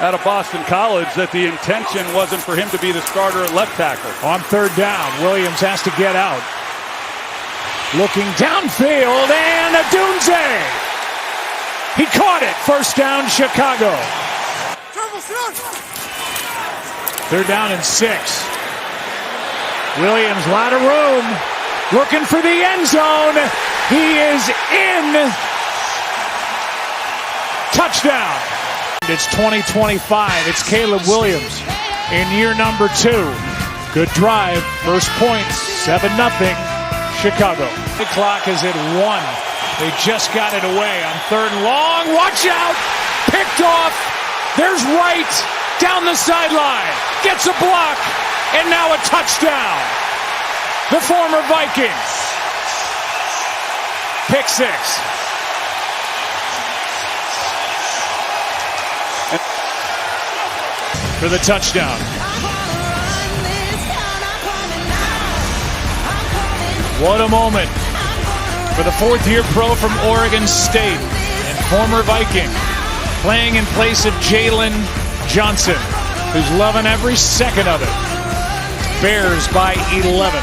Out of Boston College that the intention wasn't for him to be the starter at left tackle. On third down, Williams has to get out. Looking downfield, and Odunze! He caught it. First down, Chicago. Third down and 6. Williams, a lot of room. Looking for the end zone. He is in. Touchdown. It's 2025. It's Caleb Williams in year number 2. Good drive. First points. 7-0. Chicago. The clock is at 1. They just got it away on third and long. Watch out. Picked off. There's Wright down the sideline. Gets a block. And now a touchdown. The former Viking. Pick 6. For the touchdown. What a moment for the fourth-year pro from Oregon State and former Viking, playing in place of Jalen Johnson, who's loving every second of it. Bears by 11.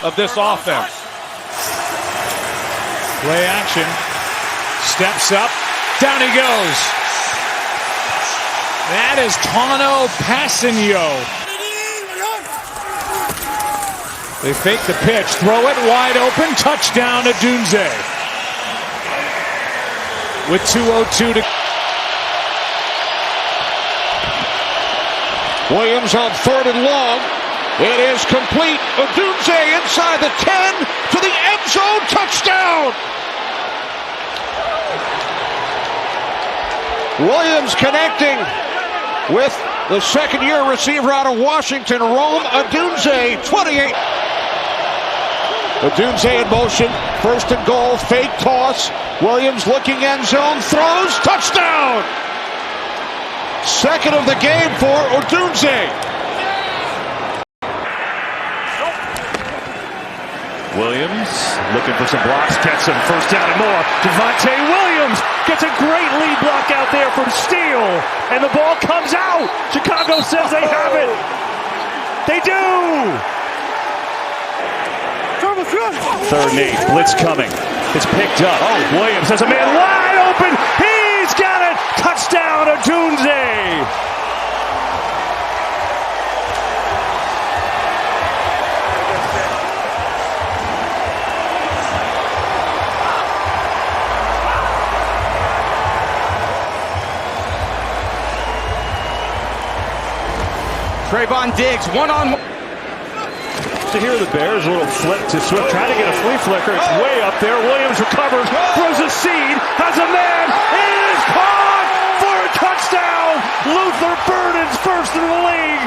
Of this offense. Play action. Steps up. Down he goes. That is Tano Passanio. They fake the pitch. Throw it wide open. Touchdown to Odunze. With 2:02 to... Williams on third and long. It is complete. Odunze inside the 10 to the end zone. Touchdown! Williams connecting with the second-year receiver out of Washington, Rome Odunze, 28. Odunze in motion, first and goal, fake toss. Williams looking end zone, throws, touchdown! Second of the game for Odunze. Williams looking for some blocks, gets him first down and more. Javonte Williams gets a great lead block out there from Steele, and the ball comes out. Chicago says they have it. They do. Third and 8, blitz coming. It's picked up. Oh, Williams has a man wide open. He's got it. Touchdown, Odunze. Trayvon Diggs, one-on-one. So here are the Bears, a little flick to Swift, trying to get a flea flicker. It's way up there. Williams recovers, throws a seed, has a man. It is caught for a touchdown. Luther Burden's first in the league.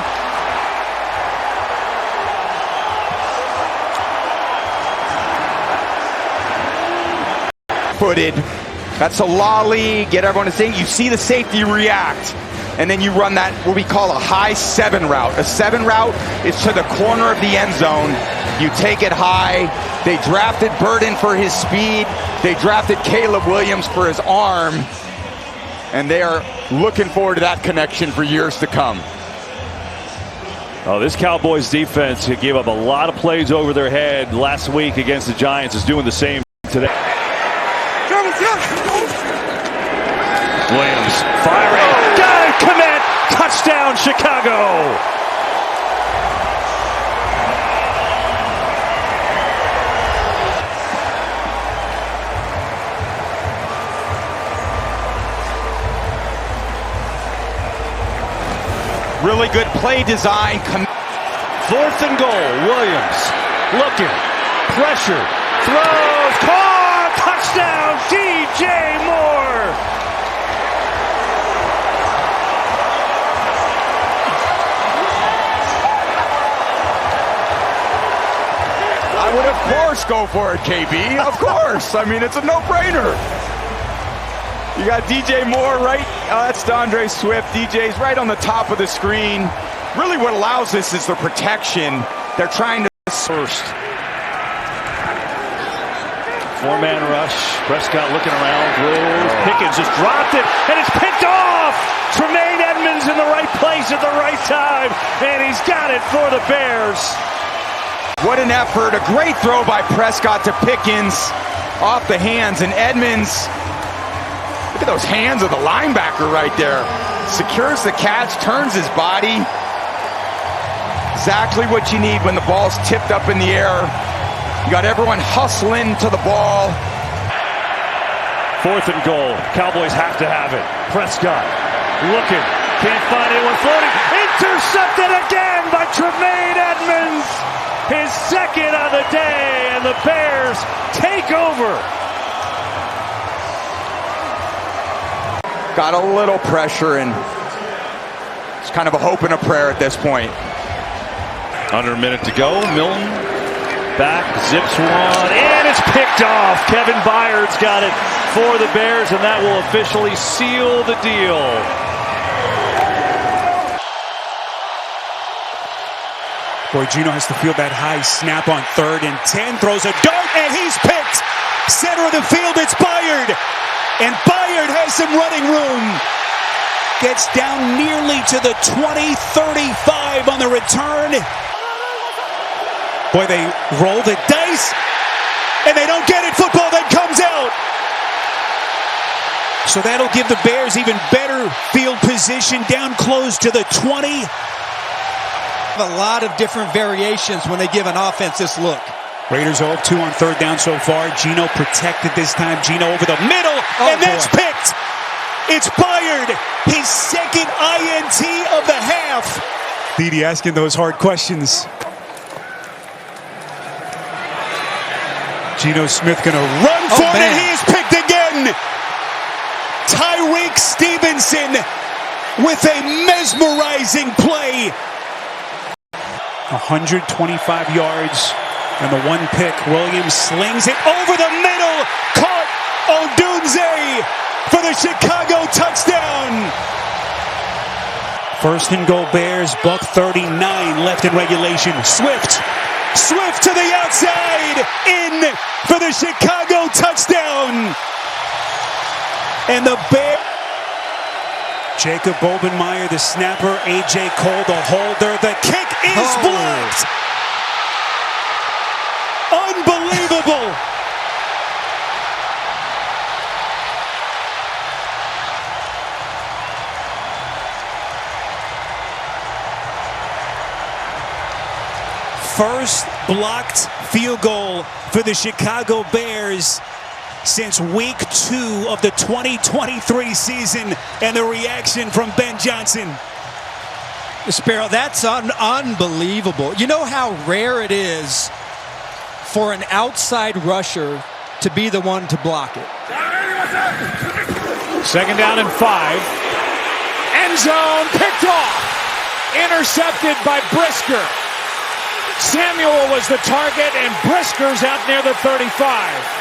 Footed. That's a lolly. Get everyone to sing. You see the safety react. And then you run that, what we call a high 7 route. A 7 route is to the corner of the end zone. You take it high. They drafted Burden for his speed. They drafted Caleb Williams for his arm. And they are looking forward to that connection for years to come. Oh, this Cowboys defense gave up a lot of plays over their head last week against the Giants, is doing the same today. Williams firing. Got it, commit. Touchdown, Chicago. Really good play design. Fourth and goal. Williams looking. Pressure. Throws. Caught. Touchdown, DJ Moore. I would, of course, go for it, KB. Of course. I mean, it's a no-brainer. You got DJ Moore right. That's DeAndre Swift. DJ's right on the top of the screen. Really what allows this is the protection. They're trying to first. Four-man rush. Prescott looking around. Throws. Pickens just dropped it, and it's picked off. Tremaine Edmonds in the right place at the right time, and he's got it for the Bears. What an effort. A great throw by Prescott to Pickens off the hands, and Edmonds, look at those hands of the linebacker right there. Secures the catch, turns his body. Exactly what you need when the ball's tipped up in the air. You got everyone hustling to the ball. 4th and goal. Cowboys have to have it. Prescott looking. Can't find anyone floating. Intercepted again by Tremaine Edmonds. His second of the day, and the Bears take over. Got a little pressure, and it's kind of a hope and a prayer at this point. Under a minute to go. Milton back, zips one, and it's picked off. Kevin Byard's got it for the Bears, and that will officially seal the deal. Boy, Geno has to field that high snap on 3rd and 10. Throws a dart, and he's picked. Center of the field, it's Byard. And Byard has some running room. Gets down nearly to the 20-35 on the return. Boy, they roll the dice, and they don't get it. Football then comes out. So that'll give the Bears even better field position down close to the 20. A lot of different variations when they give an offense this look. Raiders 0-2 on 3rd down so far. Geno protected this time. Geno over the middle, and that's picked. It's Byard, his 2nd INT of the half. Dede asking those hard questions. Geno Smith gonna run for it, and he is picked again. Tyreek Stevenson with a mesmerizing play. 125 yards and the 1 pick. Williams slings it over the middle. Caught Odunze for the Chicago touchdown. 1st and goal Bears. Buck 39 left in regulation. Swift to the outside. In for the Chicago touchdown. And the Bears. Jacob Bobenmeyer, the snapper. A.J. Cole, the holder. The kick is blocked. Unbelievable. First blocked field goal for the Chicago Bears since week 2 of the 2023 season, and the reaction from Ben Johnson. Sparrow, that's unbelievable. You know how rare it is for an outside rusher to be the one to block it. 2nd down and 5. End zone picked off. Intercepted by Brisker. Samuel was the target, and Brisker's out near the 35.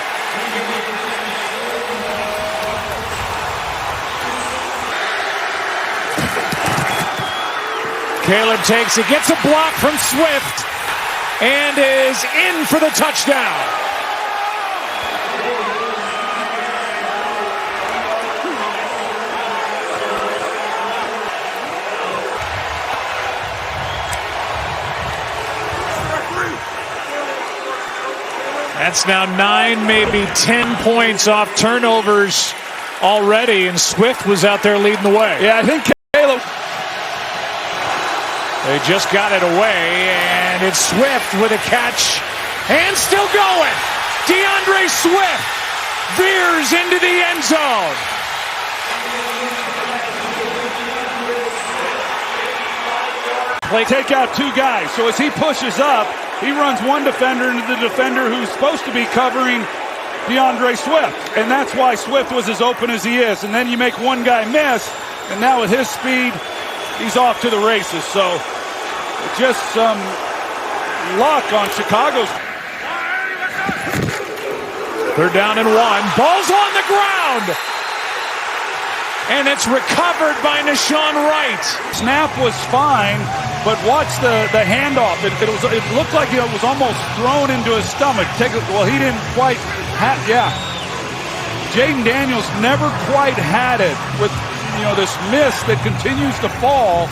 Caleb takes it, gets a block from Swift, and is in for the touchdown. That's now 9, maybe 10 points off turnovers already, and Swift was out there leading the way. Yeah, I think Caleb. They just got it away, and it's Swift with a catch, and still going. DeAndre Swift veers into the end zone. Take out 2 guys. So as he pushes up, he runs one defender into the defender who's supposed to be covering DeAndre Swift. And that's why Swift was as open as he is. And then you make one guy miss, and now with his speed, he's off to the races. So just some luck on Chicago's. 3rd down and 1. Ball's on the ground. And it's recovered by Nahshon Wright. Snap was fine. But watch the handoff. It looked like it was almost thrown into his stomach. Well, he didn't quite have, yeah. Jaden Daniels never quite had it with, this miss that continues to fall.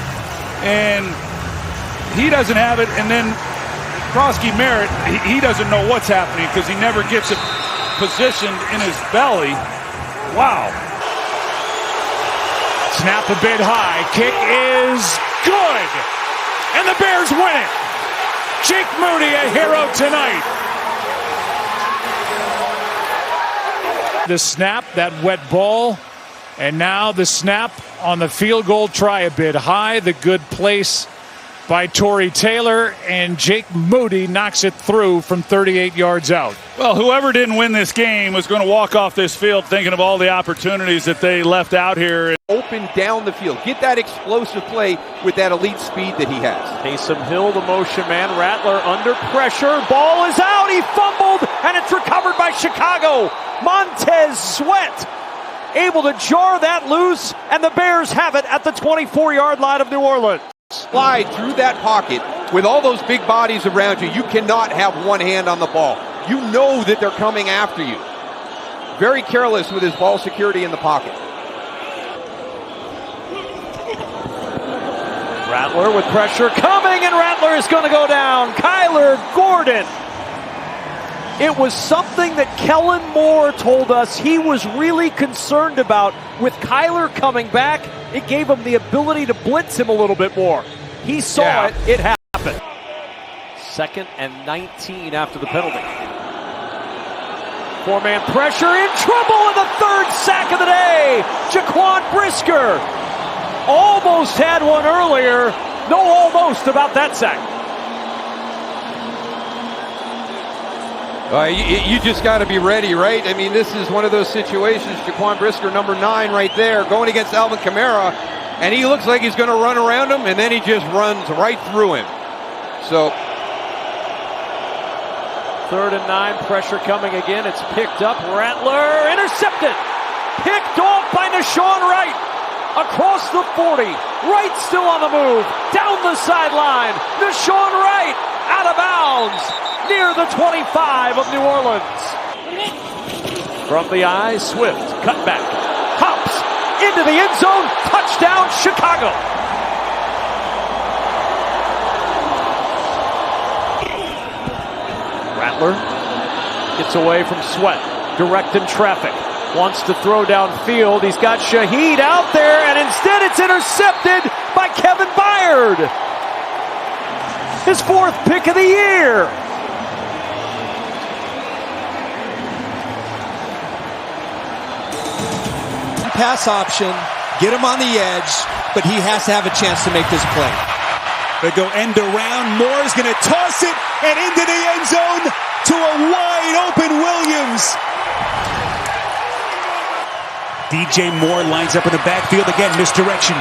And he doesn't have it. And then Krosky Merritt, he doesn't know what's happening because he never gets it positioned in his belly. Wow. Snap a bit high. Kick is good. And the Bears win it. Jake Moody, a hero tonight. The snap, that wet ball. And now the snap on the field goal try a bit high. The good place by Tory Taylor, and Jake Moody knocks it through from 38 yards out. Well, whoever didn't win this game was going to walk off this field thinking of all the opportunities that they left out here. Open down the field. Get that explosive play with that elite speed that he has. Taysom Hill, the motion man. Rattler under pressure. Ball is out. He fumbled, and it's recovered by Chicago. Montez Sweat able to jar that loose, and the Bears have it at the 24-yard line of New Orleans. Slide through that pocket with all those big bodies around you. You cannot have one hand on the ball. You know that they're coming after you. Very careless with his ball security in the pocket. Rattler with pressure coming, and Rattler is going to go down. Kyler Gordon. It was something that Kellen Moore told us he was really concerned about with Kyler coming back. It gave him the ability to blitz him a little bit more. He saw it. It happened. 2nd and 19 after the penalty. 4-man pressure, in trouble, and the 3rd sack of the day. Jaquan Brisker almost had one earlier. No almost about that sack. You just got to be ready, right? I mean, this is one of those situations. Jaquan Brisker, number 9 right there, going against Alvin Kamara, and he looks like he's going to run around him, and then he just runs right through him. So 3rd and 9, pressure coming again. It's picked up. Rattler intercepted. Picked off by Nashawn Wright. Across the 40. Wright still on the move. Down the sideline. Nashawn Wright out of bounds. Near the 25 of New Orleans. From the eye, Swift, cut back, hops into the end zone, touchdown Chicago. Rattler gets away from Sweat, directing traffic, wants to throw downfield. He's got Shaheed out there, and instead it's intercepted by Kevin Byard. His 4th pick of the year. Pass option, get him on the edge, but he has to have a chance to make this play. They go end around. Moore's going to toss it and into the end zone to a wide open Williams. DJ Moore lines up in the backfield again, misdirection.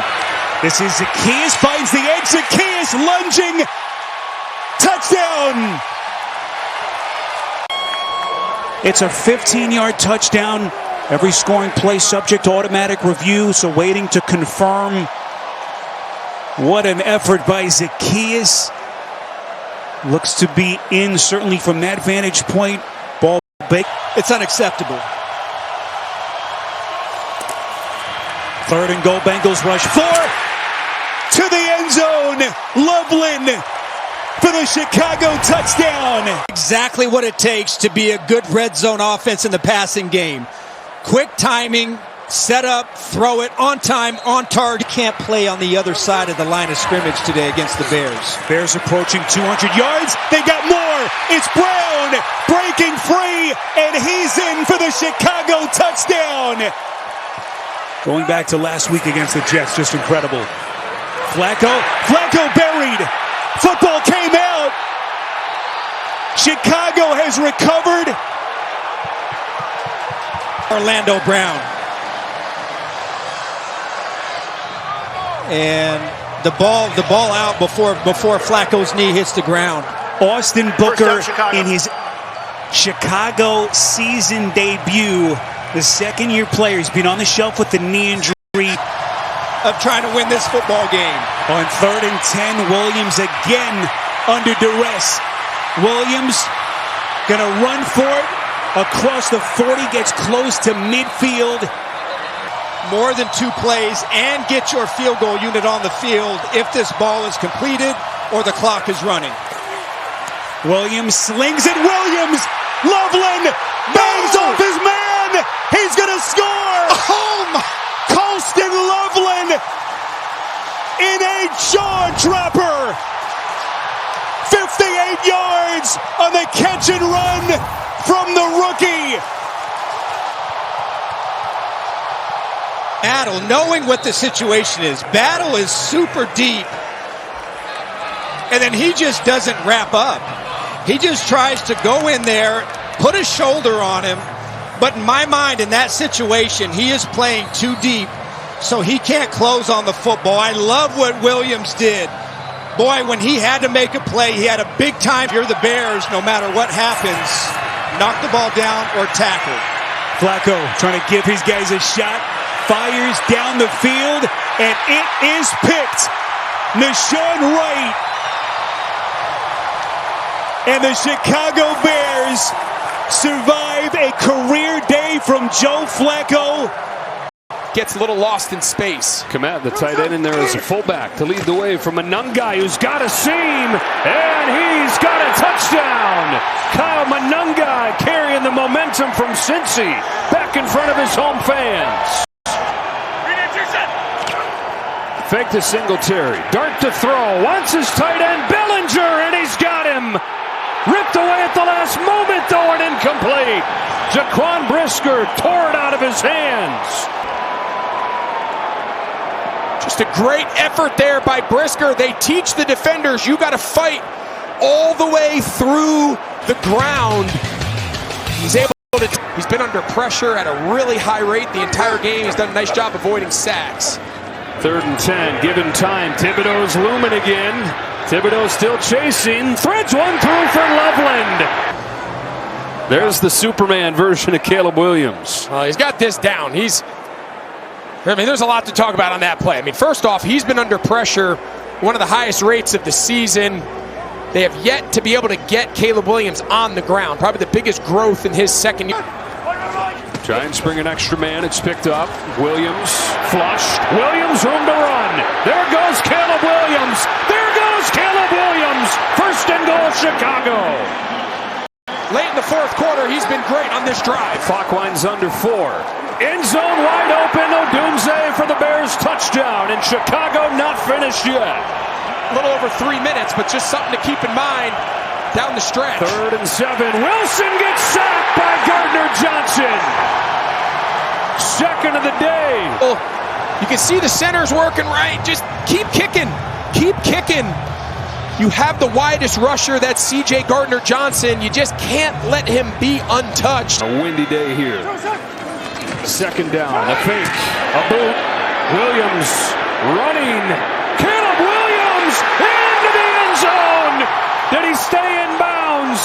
This is Zacchaeus, finds the edge. Zacchaeus lunging. Touchdown. It's a 15-yard touchdown. Every scoring play subject to automatic review, so waiting to confirm. What an effort by Zacchaeus. Looks to be in, certainly from that vantage point. Ball big. It's unacceptable. 3rd and goal, Bengals rush 4 to the end zone. Loveland for the Chicago touchdown. Exactly what it takes to be a good red zone offense in the passing game. Quick timing, set up, throw it, on time, on target. Can't play on the other side of the line of scrimmage today against the Bears. Bears approaching 200 yards. They got more. It's Brown breaking free, and he's in for the Chicago touchdown. Going back to last week against the Jets, just incredible. Flacco buried. Football came out. Chicago has recovered. Orlando Brown. And the ball out before Flacco's knee hits the ground. Austin Booker in his Chicago season debut. The 2nd-year player. He's been on the shelf with the knee injury. of trying to win this football game. On 3rd and 10, Williams again under duress. Williams gonna run for it across the 40, gets close to midfield. More than 2 plays and get your field goal unit on the field if this ball is completed or the clock is running. Williams slings it. Williams! Loveland bangs off his man! He's gonna score! Home! Colston Loveland in a jaw-dropper! 58 yards on the catch and run from the rookie! Battle, knowing what the situation is. Battle is super deep. And then he just doesn't wrap up. He just tries to go in there, put a shoulder on him. But in my mind, in that situation, he is playing too deep, so he can't close on the football. I love what Williams did. Boy, when he had to make a play, he had a big time. You're the Bears, no matter what happens. Knock the ball down or tackle. Flacco trying to give his guys a shot. Fires down the field, and it is picked. Nahshon Wright. And the Chicago Bears survive a career day from Joe Flacco. Gets a little lost in space. Komet, the tight end, in there as a fullback to lead the way from Monangai, who's got a seam, and he's got a touchdown. Kyle Monangai carrying the momentum from Cincy back in front of his home fans. Fake to Singletary, dart to throw, wants his tight end Bellinger, and he's got him. Ripped away at the last moment, though, and incomplete. Jaquan Brisker tore it out of his hands. Just a great effort there by Brisker. They teach the defenders you got to fight all the way through the ground. He's able to. He's been under pressure at a really high rate the entire game. He's done a nice job avoiding sacks. 3rd and 10, given time. Thibodeau's looming again. Thibodeau still chasing. Threads one through for Loveland. There's the Superman version of Caleb Williams. He's got this down. There's a lot to talk about on that play. First off, he's been under pressure, one of the highest rates of the season. They have yet to be able to get Caleb Williams on the ground. Probably the biggest growth in his second year. Giants bring an extra man. It's picked up. Williams flushed. Williams room to run. There goes Caleb Williams. There goes Caleb Williams. 1st and goal, Chicago. Late in the 4th quarter, he's been great on this drive. Clock winds under 4. End zone wide open. Odunze for the Bears touchdown. And Chicago not finished yet. A little over 3 minutes, but just something to keep in mind down the stretch. 3rd and 7. Wilson gets sacked by Gardner Johnson. 2nd of the day. Well, you can see the center's working right. Just keep kicking. Keep kicking. You have the widest rusher, that's C.J. Gardner Johnson. You just can't let him be untouched. A windy day here. 2nd down. A fake. A boot. Williams running. Caleb Williams into the end zone. Did he stay in bounds?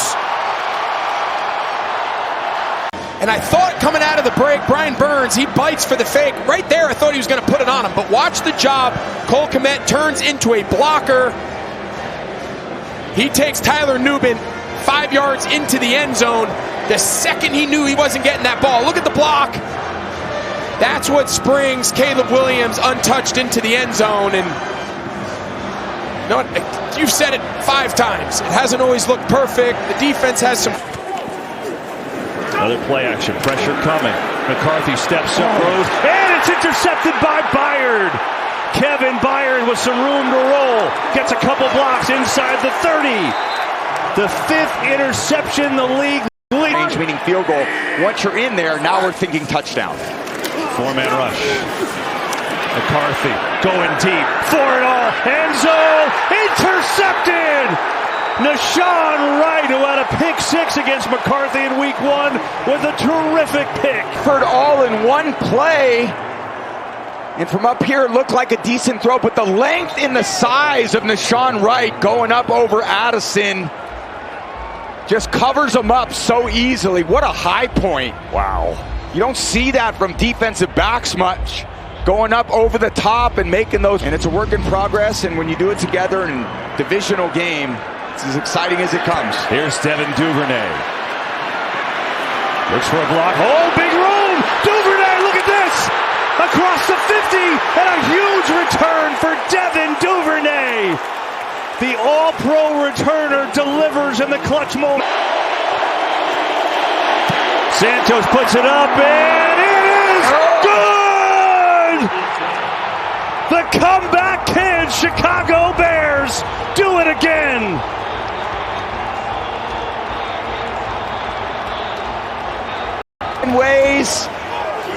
And I thought coming out of the break, Brian Burns, he bites for the fake. Right there, I thought he was going to put it on him. But watch the job. Cole Kmet turns into a blocker. He takes Tyler Nubin 5 yards into the end zone. The second he knew he wasn't getting that ball. Look at the block. That's what springs Caleb Williams untouched into the end zone. And you know what? You've said it 5 times. It hasn't always looked perfect. The defense has some. Another play action. Pressure coming. McCarthy steps up, throws, and it's intercepted by Byard. Kevin Byard with some room to roll. Gets a couple blocks inside the 30. The 5th interception in the league. Range meaning field goal. Once you're in there, now we're thinking touchdown. 4-man rush. McCarthy going deep. For it all. End zone. Intercepted. Nahshon Wright, who had a pick 6 against McCarthy in week 1 with a terrific pick. Heard all in one play. And from up here, it looked like a decent throw, but the length and the size of Nahshon Wright going up over Addison just covers him up so easily. What a high point. Wow. You don't see that from defensive backs much. going up over the top and making those. And it's a work in progress, and when you do it together in a divisional game, it's as exciting as it comes. Here's Devin Duvernay. Looks for a block. Oh, big room! Duvernay, look at this! Across the 50, and a huge return for Devin Duvernay. The all-pro returner delivers in the clutch moment. Santos puts it up, and it is good! The comeback kid, Chicago Bears, do it again. In ways,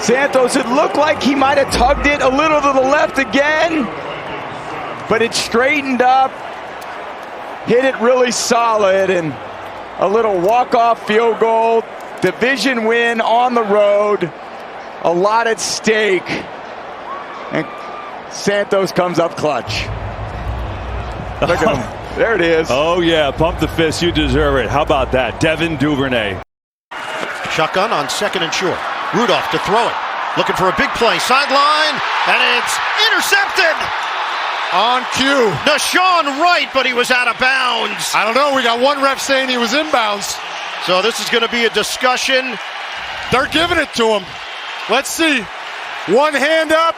Santos, it looked like he might have tugged it a little to the left again, but it straightened up, hit it really solid, and a little walk-off field goal, division win on the road, a lot at stake, and Santos comes up clutch. Look at him. There it is. Oh yeah, pump the fist, you deserve it. How about that? Devin Duvernay. Shotgun on second and short. Rudolph to throw it. Looking for a big play. Sideline. And it's intercepted. On cue. Deshaun Wright, but he was out of bounds. I don't know. We got one ref saying he was inbounds. So this is going to be a discussion. They're giving it to him. Let's see. One hand up.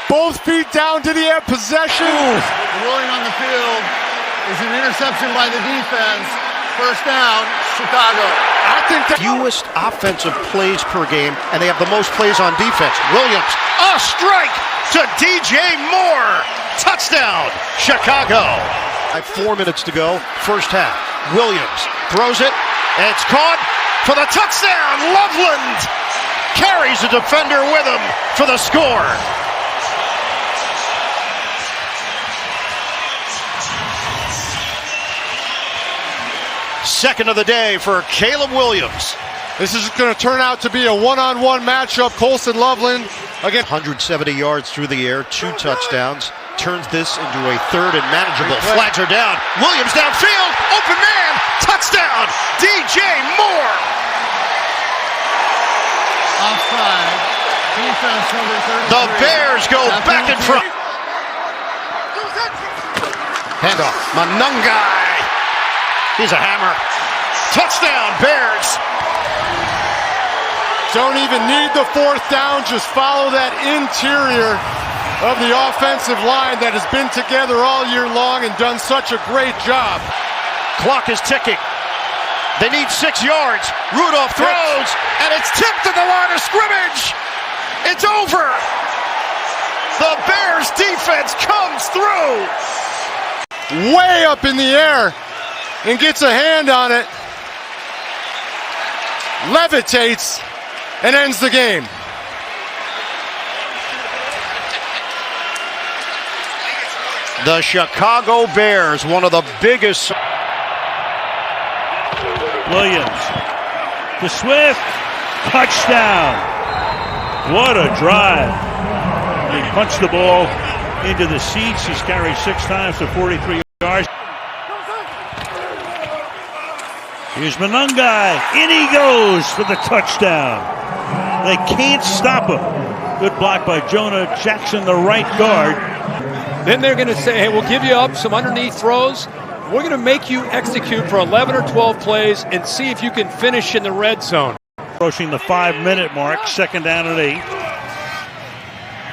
Both feet down. Did he have possession? Ruling on the field is an interception by the defense. First down, Chicago. I think the fewest offensive plays per game, and they have the most plays on defense. Williams, a strike to DJ Moore. Touchdown, Chicago. 4 minutes to go, first half. Williams throws it, and it's caught for the touchdown. Loveland carries a defender with him for the score. Second of the day for Caleb Williams. This is going to turn out to be a one-on-one matchup. Colson Loveland again. 170 yards through the air, 2 touchdowns. Turns this into a third and manageable. Flags are down. Williams downfield. Open man. Touchdown. DJ Moore. Offside. Defense number 33. The Bears go back in front. Handoff. Manungai. He's a hammer. Touchdown, Bears. Don't even need the fourth down. Just follow that interior of the offensive line that has been together all year long and done such a great job. Clock is ticking. They need 6 yards. Rudolph throws, and it's tipped to the line of scrimmage. It's over. The Bears defense comes through. Way up in the air. And gets a hand on it, levitates, and ends the game. The Chicago Bears, one of the biggest. Williams to Swift. Touchdown. What a drive. He punched the ball into the seats. He's carried 6 times for 43 yards. Here's Manungai. In he goes for the touchdown. They can't stop him. Good block by Jonah Jackson, the right guard. Then they're going to say, hey, we'll give you up some underneath throws. We're going to make you execute for 11 or 12 plays and see if you can finish in the red zone. Approaching the 5-minute mark, second down and 8.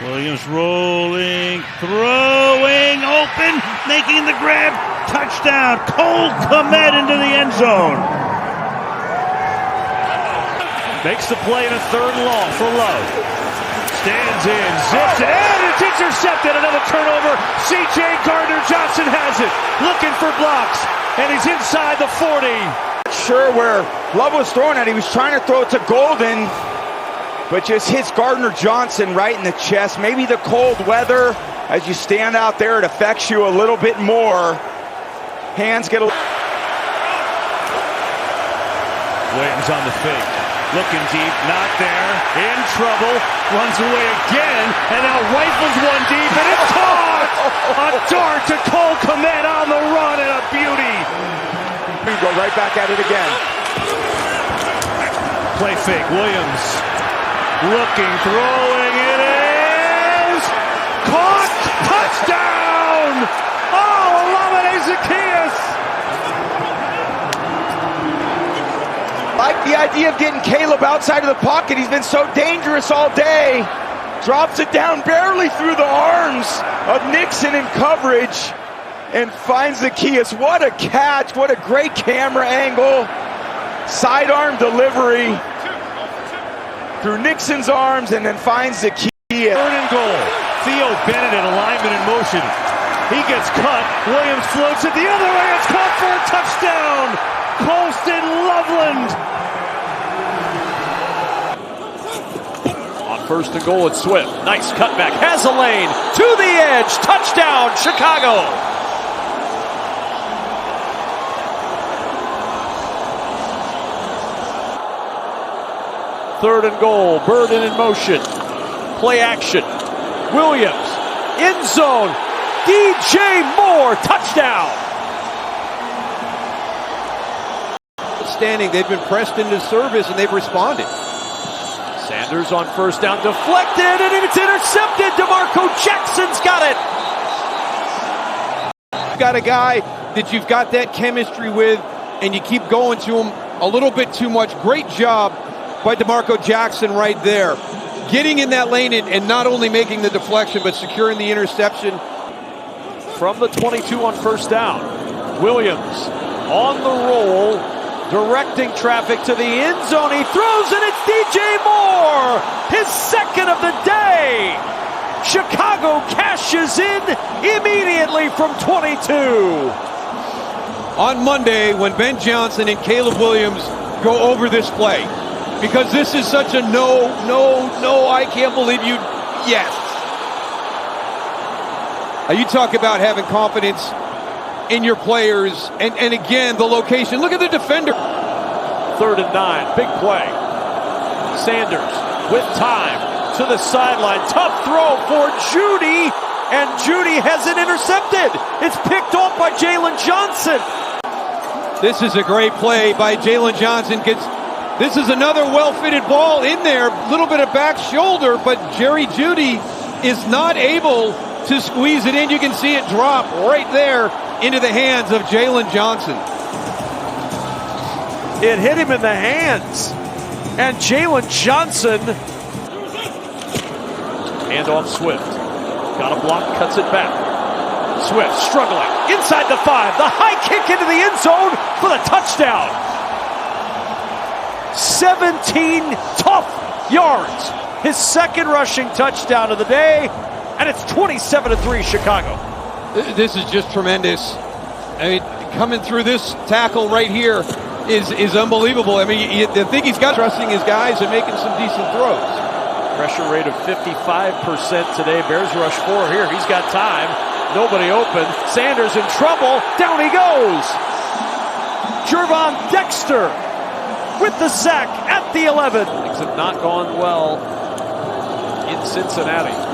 Williams rolling, throwing, open, making the grab, touchdown. Cole Kmet into the end zone. Makes the play in a third and long for Love. Stands in, zips it, and it's intercepted. Another turnover. C.J. Gardner-Johnson has it. Looking for blocks, and he's inside the 40. Not sure where Love was throwing at. He was trying to throw it to Golden, but just hits Gardner-Johnson right in the chest. Maybe the cold weather, as you stand out there, it affects you a little bit more. Hands get a... Williams on the fake. Looking deep, not there. In trouble. Runs away again, and now rifles one deep, and it's caught! A dart to Cole Kmet on the run, and a beauty. Go right back at it again. Play fake. Williams looking, throwing it in. the idea of getting Caleb outside of the pocket. He's been so dangerous all day. Drops it down barely through the arms of Nixon in coverage and finds Zaccheaus. What a catch. What a great camera angle. Sidearm delivery through Nixon's arms and then finds Zaccheaus. 3rd and goal. Theo Bennett in alignment in motion. He gets cut. Williams floats it the other way. It's caught for a touchdown. Colston Loveland. On 1st and goal, it's Swift. Nice cutback. Has a lane to the edge. Touchdown, Chicago. Third and goal. Burden in motion. Play action. Williams. End zone. DJ Moore. Touchdown. Standing, they've been pressed into service and they've responded. Sanders on 1st down. Deflected and it's intercepted. DeMarco Jackson's got it. You've got a guy that you've got that chemistry with and you keep going to him a little bit too much. Great job by DeMarco Jackson right there. Getting in that lane and not only making the deflection, but securing the interception. From the 22 on 1st down. Williams on the roll, directing traffic to the end zone. He throws and it's DJ Moore, his 2nd of the day. Chicago cashes in immediately from 22. On Monday, when Ben Johnson and Caleb Williams go over this play, because this is such a no, I can't believe you, yes. You talk about having confidence in your players, and again, the location. Look at the defender. 3rd and 9, big play. Sanders with time to the sideline. Tough throw for Judy, and Judy has it intercepted. It's picked off by Jalen Johnson. This is a great play by Jalen Johnson. This is another well-fitted ball in there. A little bit of back shoulder, but Jerry Judy is not able to squeeze it in. You can see it drop right there into the hands of Jalen Johnson. It hit him in the hands. And Jalen Johnson. Hand off Swift. Got a block, cuts it back. Swift struggling. Inside the 5. The high kick into the end zone for the touchdown. 17 tough yards. His 2nd rushing touchdown of the day. And it's 27-3 Chicago. This is just tremendous. I mean, coming through this tackle right here is unbelievable. I mean, you think he's got trusting his guys and making some decent throws. Pressure rate of 55% today. Bears rush 4 here. He's got time. Nobody open. Sanders in trouble. Down he goes. Gervon Dexter with the sack at the 11. Things have not gone well in Cincinnati.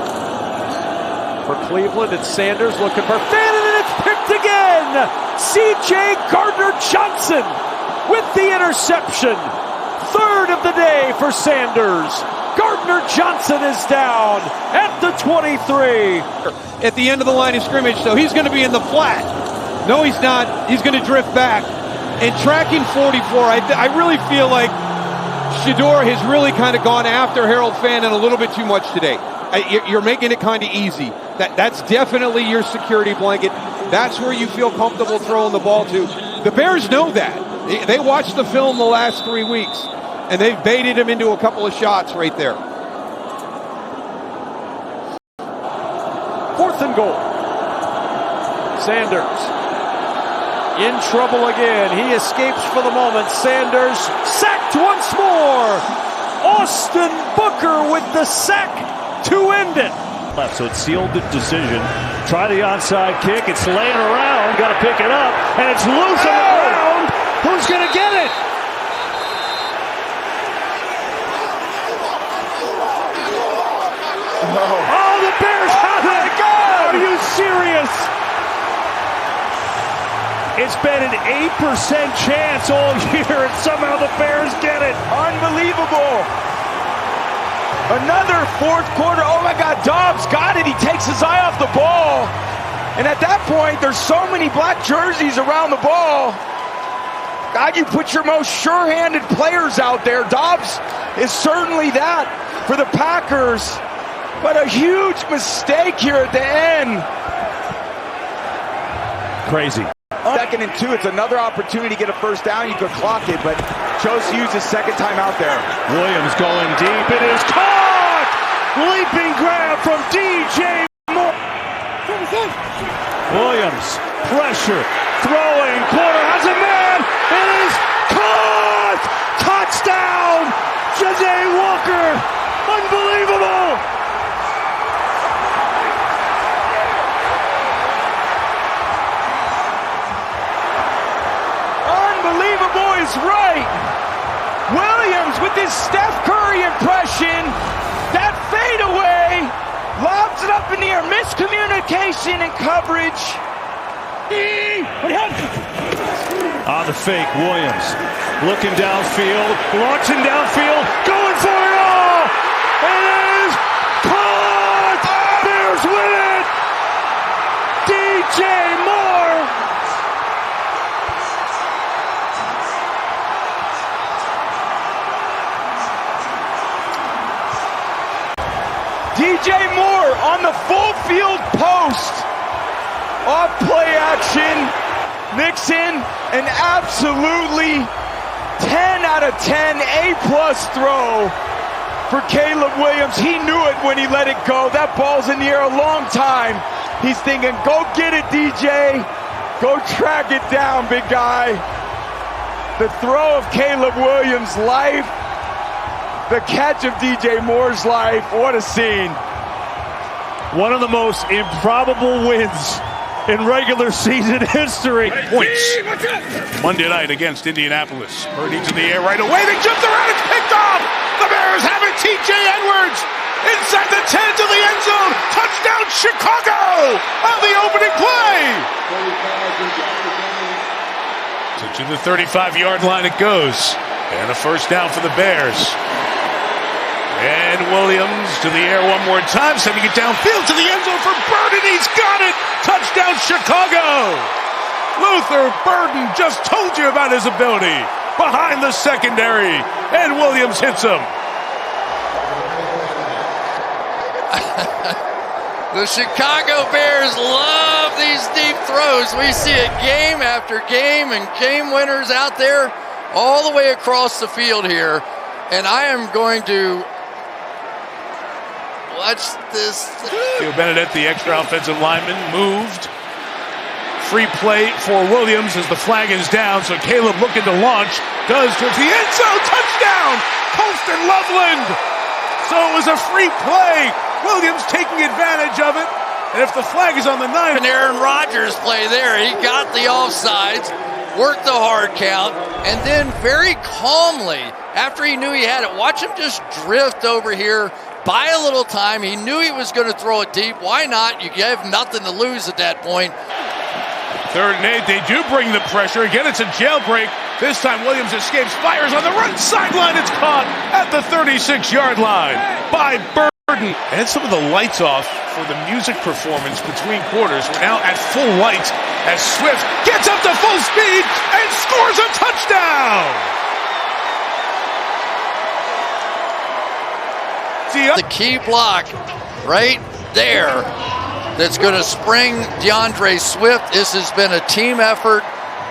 For Cleveland, it's Sanders looking for Fannin, and it's picked again. C.J. Gardner-Johnson with the interception. 3rd of the day for Sanders. Gardner-Johnson is down at the 23. At the end of the line of scrimmage, so he's going to be in the flat. No, he's not. He's going to drift back. And tracking 44, I really feel like Shedeur has really kind of gone after Harold Fannin a little bit too much today. You're making it kind of easy. That's definitely your security blanket. That's where you feel comfortable throwing the ball to. The Bears know that. They watched the film the last 3 weeks, and they've baited him into a couple of shots right there. 4th and goal. Sanders in trouble again. He escapes for the moment. Sanders sacked once more. Austin Booker with the sack to end it. Left, so it's sealed the decision. Try the onside kick. It's laying around. Got to pick it up, and it's loose on the ground. Who's going to get it? Oh, the Bears have it! Are you serious? It's been an 8% chance all year, and somehow the Bears get it. Unbelievable. Another 4th quarter. Oh my God, Dobbs got it. He takes his eye off the ball. And at that point, there's so many black jerseys around the ball. God, you put your most sure-handed players out there. Dobbs is certainly that for the Packers. But a huge mistake here at the end. Crazy. Second and 2, it's another opportunity to get a first down. You could clock it, but chose to use his second time out there. Williams going deep. It is caught! Leaping grab from DJ Moore. Williams, pressure, throwing, corner, has a man. It is caught! Touchdown! Jazay Walker! Unbelievable! Unbelievable is right. Williams with his Steph Curry impression. That fadeaway lobs it up in the air. Miscommunication and coverage. On the fake, Williams looking downfield, launching downfield, going for it all. It is caught. Bears win it. DJ Moore. DJ Moore on the full field post. Off play action. Nixon, an absolutely 10 out of 10 A-plus throw for Caleb Williams. He knew it when he let it go. That ball's in the air a long time. He's thinking, go get it, DJ. Go track it down, big guy. The throw of Caleb Williams' life. The catch of DJ Moore's life. What a scene. One of the most improbable wins in regular season history. Points. Monday night against Indianapolis. Purdy to the air right away. They jumped around. It's picked off. The Bears have it. T.J. Edwards inside the 10 to the end zone. Touchdown Chicago on the opening play. To the 35-yard line it goes. And a first down for the Bears. And Williams to the air one more time, sending it downfield to the end zone for Burden. He's got it. Touchdown Chicago. Luther Burden just told you about his ability behind the secondary. And Williams hits him. The Chicago Bears love these deep throws. We see it game after game and game winners out there all the way across the field here. And I am going to watch this. Theo Benedette, the extra offensive lineman, moved. Free play for Williams as the flag is down. So Caleb looking to launch. Does towards the end zone. Touchdown! Colston Loveland. So it was a free play. Williams taking advantage of it. And if the flag is on the 9. An Aaron Rodgers play there. He got the offsides, worked the hard count, and then very calmly, after he knew he had it, watch him just drift over here, buy a little time. He knew he was going to throw it deep. Why not? You have nothing to lose at that point. 3rd and 8, they do bring the pressure. Again, it's a jailbreak. This time Williams escapes, fires on the right sideline. It's caught at the 36-yard line by Burden. And some of the lights off for the music performance between quarters. We're now at full lights as Swift gets up to full speed and scores a touchdown. The key block right there that's going to spring DeAndre Swift. This has been a team effort,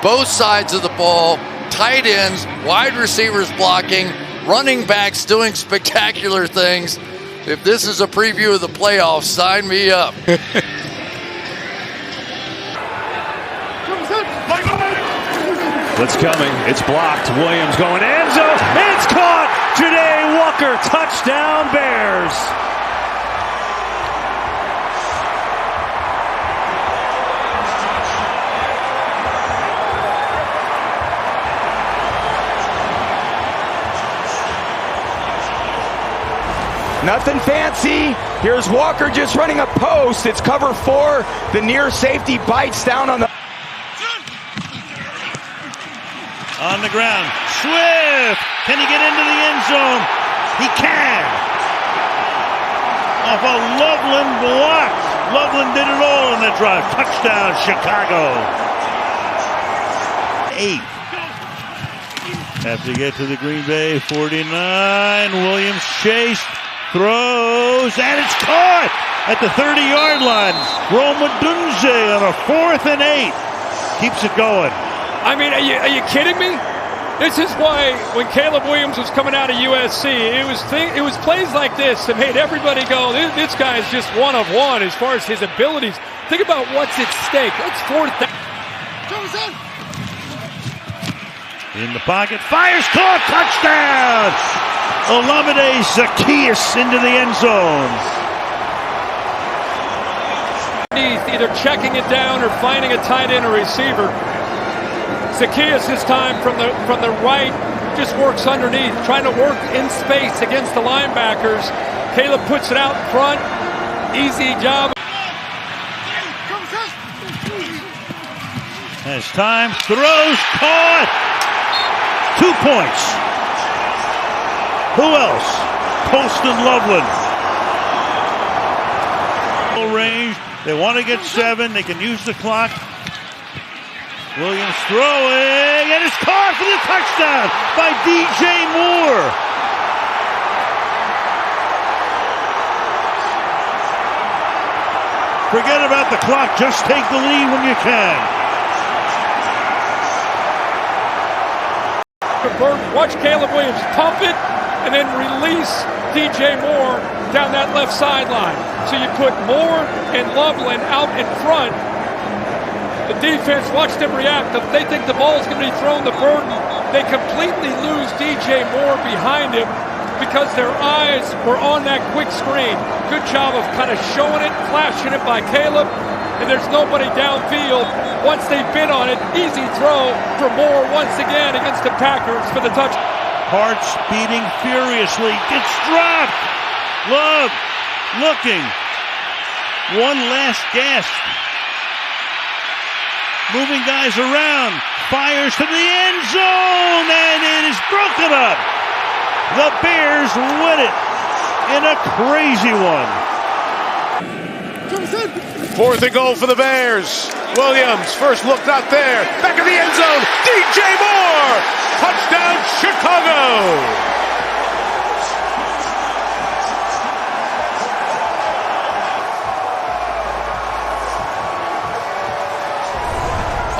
both sides of the ball, tight ends, wide receivers blocking, running backs doing spectacular things. If this is a preview of the playoffs, sign me up. Blitz coming. It's blocked. Williams going end zone. It's caught. Janae Walker. Touchdown Bears. Nothing fancy. Here's Walker just running a post. It's cover 4. The near safety bites down on the... On the ground. Swift. Can he get into the end zone? He can. Off a Loveland block. Loveland did it all in that drive. Touchdown, Chicago. 8. Have to get to the Green Bay 49. Williams chased, throws, and it's caught at the 30-yard line. Rome Odunze on a 4th and 8. Keeps it going. I mean, are you kidding me? This is why when Caleb Williams was coming out of USC, it was plays like this that made everybody go, this guy is just one of one as far as his abilities. Think about what's at stake. That's 4th down. In the pocket, fires, caught, touchdown! Olamide Zaccheaus into the end zone. Either checking it down or finding a tight end or receiver. Zaccheaus this time from the right just works underneath, trying to work in space against the linebackers. Caleb puts it out in front. Easy job. Has time, throws, caught! 2 points. Who else? Colston Loveland. Range. They want to get 7. They can use the clock. Williams throwing, and it's caught for the touchdown by DJ Moore. Forget about the clock. Just take the lead when you can. Watch Caleb Williams pump it and then release DJ Moore down that left sideline. So you put Moore and Loveland out in front. The defense, watch them react. If they think the ball is going to be thrown to Burton, they completely lose DJ Moore behind him because their eyes were on that quick screen. Good job of kind of showing it, flashing it by Caleb, and there's nobody downfield. Once they bid on it, easy throw for Moore once again against the Packers for the touch. Hearts beating furiously. Gets dropped. Love looking. One last gasp. Moving guys around. Fires to the end zone, and it is broken up. The Bears win it in a crazy one. 4th and goal for the Bears. Williams, first look not there. Back of the end zone. DJ Moore. Touchdown, Chicago.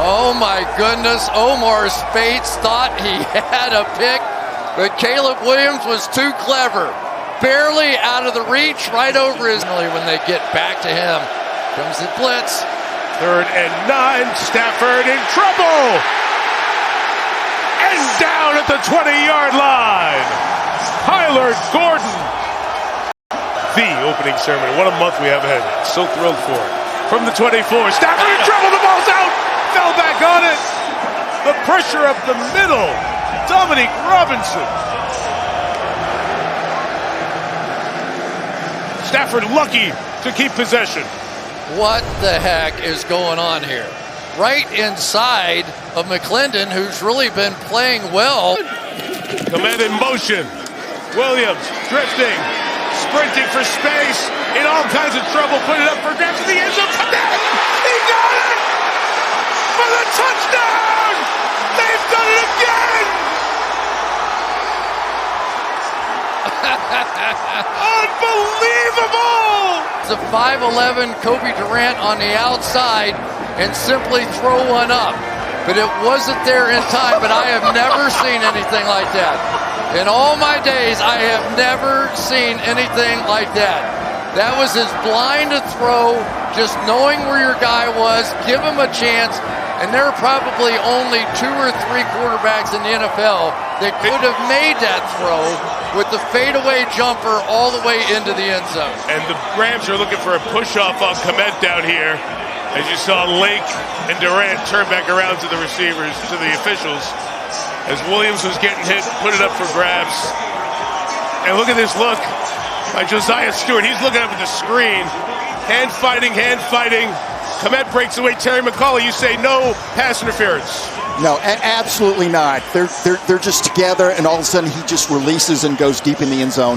Oh my goodness, Omar Speights thought he had a pick, but Caleb Williams was too clever. Barely out of the reach, right over his when they get back to him. Comes the blitz. 3rd and 9, Stafford in trouble. And down at the 20-yard line. Kyler Gordon. The opening ceremony. What a month we have ahead. So thrilled for it. From the 24, Stafford in trouble, the ball's out. Fell back on it. The pressure up the middle. Dominique Robinson. Stafford lucky to keep possession. What the heck is going on here? Right inside of McClendon, who's really been playing well. Command in motion. Williams drifting, sprinting for space, in all kinds of trouble, put it up for grabs in the end zone. He got it! For the touchdown! They've done it again! Unbelievable! It's a 5'11" Kobe Durant on the outside and simply throw one up. But it wasn't there in time, but I have never seen anything like that. In all my days, I have never seen anything like that. That was as blind a throw, just knowing where your guy was, give him a chance, and there are probably only 2 or 3 quarterbacks in the NFL that could have made that throw with the fadeaway jumper all the way into the end zone. And the Rams are looking for a push-off on Komet down here. As you saw Lake and Durant turn back around to the receivers, to the officials. As Williams was getting hit, put it up for grabs. And look at this look by Josiah Stewart. He's looking up at the screen. Hand fighting. Komet breaks away. Terry McCauley, you say no pass interference. No, absolutely not. They're just together, and all of a sudden he just releases and goes deep in the end zone.